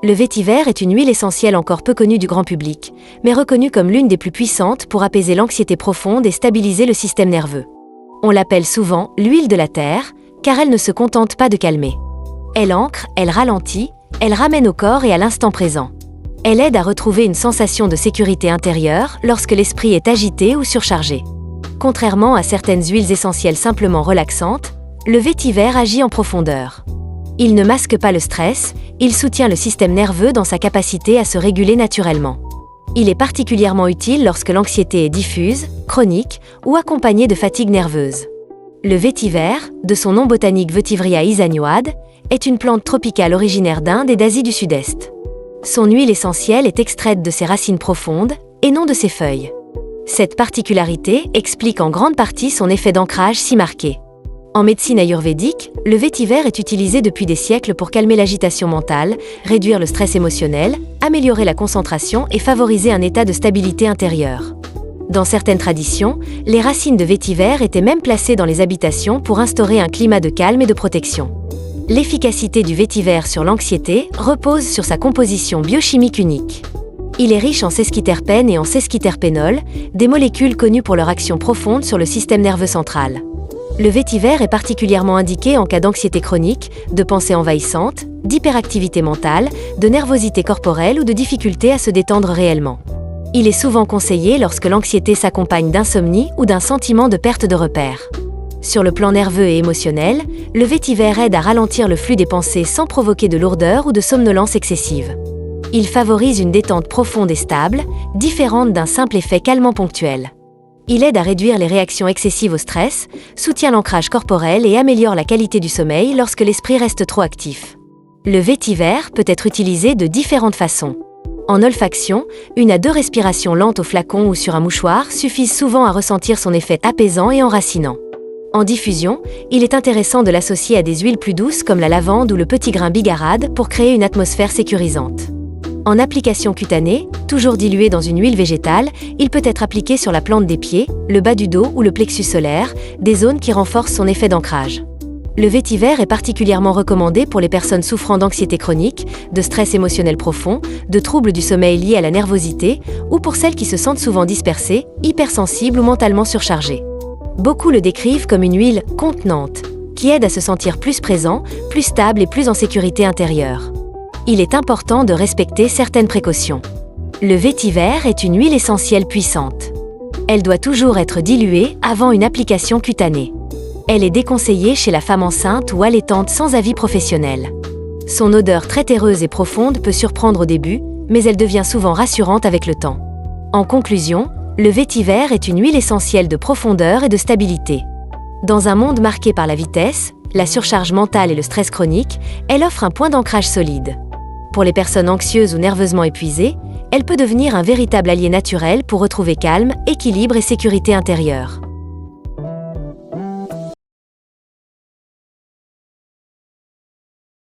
Le vétiver est une huile essentielle encore peu connue du grand public, mais reconnue comme l'une des plus puissantes pour apaiser l'anxiété profonde et stabiliser le système nerveux. On l'appelle souvent l'huile de la terre, car elle ne se contente pas de calmer. Elle ancre, elle ralentit, elle ramène au corps et à l'instant présent. Elle aide à retrouver une sensation de sécurité intérieure lorsque l'esprit est agité ou surchargé. Contrairement à certaines huiles essentielles simplement relaxantes, le vétiver agit en profondeur. Il ne masque pas le stress, il soutient le système nerveux dans sa capacité à se réguler naturellement. Il est particulièrement utile lorsque l'anxiété est diffuse, chronique ou accompagnée de fatigue nerveuse. Le vétiver, de son nom botanique Vetiveria isagnoide, est une plante tropicale originaire d'Inde et d'Asie du Sud-Est. Son huile essentielle est extraite de ses racines profondes, et non de ses feuilles. Cette particularité explique en grande partie son effet d'ancrage si marqué. En médecine ayurvédique, le vétiver est utilisé depuis des siècles pour calmer l'agitation mentale, réduire le stress émotionnel, améliorer la concentration et favoriser un état de stabilité intérieure. Dans certaines traditions, les racines de vétiver étaient même placées dans les habitations pour instaurer un climat de calme et de protection. L'efficacité du vétiver sur l'anxiété repose sur sa composition biochimique unique. Il est riche en sesquiterpènes et en sesquiterpénol, des molécules connues pour leur action profonde sur le système nerveux central. Le vétiver est particulièrement indiqué en cas d'anxiété chronique, de pensées envahissantes, d'hyperactivité mentale, de nervosité corporelle ou de difficulté à se détendre réellement. Il est souvent conseillé lorsque l'anxiété s'accompagne d'insomnie ou d'un sentiment de perte de repères. Sur le plan nerveux et émotionnel, le vétiver aide à ralentir le flux des pensées sans provoquer de lourdeur ou de somnolence excessive. Il favorise une détente profonde et stable, différente d'un simple effet calmant ponctuel. Il aide à réduire les réactions excessives au stress, soutient l'ancrage corporel et améliore la qualité du sommeil lorsque l'esprit reste trop actif. Le vétiver peut être utilisé de différentes façons. En olfaction, 1 à 2 respirations lentes au flacon ou sur un mouchoir suffisent souvent à ressentir son effet apaisant et enracinant. En diffusion, il est intéressant de l'associer à des huiles plus douces comme la lavande ou le petit grain bigarade pour créer une atmosphère sécurisante. En application cutanée, toujours dilué dans une huile végétale, il peut être appliqué sur la plante des pieds, le bas du dos ou le plexus solaire, des zones qui renforcent son effet d'ancrage. Le vétiver est particulièrement recommandé pour les personnes souffrant d'anxiété chronique, de stress émotionnel profond, de troubles du sommeil liés à la nervosité, ou pour celles qui se sentent souvent dispersées, hypersensibles ou mentalement surchargées. Beaucoup le décrivent comme une huile « contenante », qui aide à se sentir plus présent, plus stable et plus en sécurité intérieure. Il est important de respecter certaines précautions. Le vétiver est une huile essentielle puissante. Elle doit toujours être diluée avant une application cutanée. Elle est déconseillée chez la femme enceinte ou allaitante sans avis professionnel. Son odeur très terreuse et profonde peut surprendre au début, mais elle devient souvent rassurante avec le temps. En conclusion, le vétiver est une huile essentielle de profondeur et de stabilité. Dans un monde marqué par la vitesse, la surcharge mentale et le stress chronique, elle offre un point d'ancrage solide. Pour les personnes anxieuses ou nerveusement épuisées, elle peut devenir un véritable allié naturel pour retrouver calme, équilibre et sécurité intérieure.